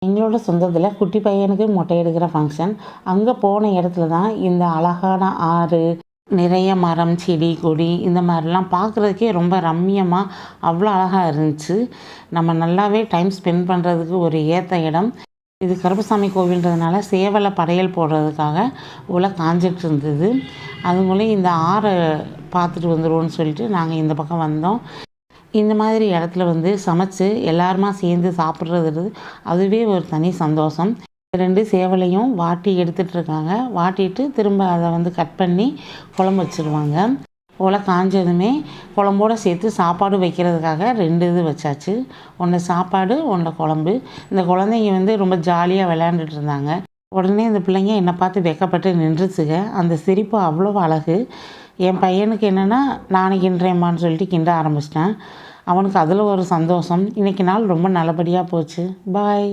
எங்களோட சொந்தத்தில் குட்டி பையனுக்கு மொட்டை எடுக்கிற ஃபங்க்ஷன். அங்கே போன இடத்துல தான் இந்த அழகான ஆறு, நிறைய மரம், செடி, கொடி இந்த மாதிரிலாம் பார்க்குறதுக்கே ரொம்ப ரம்மியமாக அவ்வளோ அழகாக இருந்துச்சு. நம்ம நல்லாவே டைம் ஸ்பெண்ட் பண்ணுறதுக்கு ஒரு ஏற்ற இடம். இது கருப்பசாமி கோவில்ன்றதுனால சேவலை படையல் போடுறதுக்காக உள்ள காஞ்சிட்டு இருந்தது. அதுங்களையும் இந்த ஆறை பார்த்துட்டு வந்துடுவோன்னு சொல்லிட்டு நாங்கள் இந்த பக்கம் வந்தோம். இந்த மாதிரி இடத்துல சமைச்சு எல்லாருமா சேர்ந்து சாப்பிட்றது அதுவே ஒரு தனி சந்தோஷம். 2 சேவலையும் வாட்டி எடுத்துகிட்ருக்காங்க. வாட்டிட்டு திரும்ப அதை கட் பண்ணி குழம்பு வச்சுருவாங்க. ஒலை காஞ்சதுமே குழம்போடு சேர்த்து சாப்பாடு வைக்கிறதுக்காக 2 இது வச்சாச்சு. ஒன்று சாப்பாடு, ஒன்று குழம்பு. இந்த குழந்தைங்க ரொம்ப ஜாலியாக விளையாண்டுட்டு இருந்தாங்க. உடனே இந்த பிள்ளைங்க என்னை பார்த்து வெக்கப்பட்டு நின்றுச்சுங்க. அந்த சிரிப்பு அவ்வளோ அழகு. என் பையனுக்கு என்னென்னா நானே கிண்டுறேம்மான்னு சொல்லிட்டு கிண்ட ஆரம்பிச்சிட்டேன். அவனுக்கு அதில் ஒரு சந்தோஷம். இன்றைக்கி நாள் ரொம்ப நல்லபடியாக போச்சு. பாய்.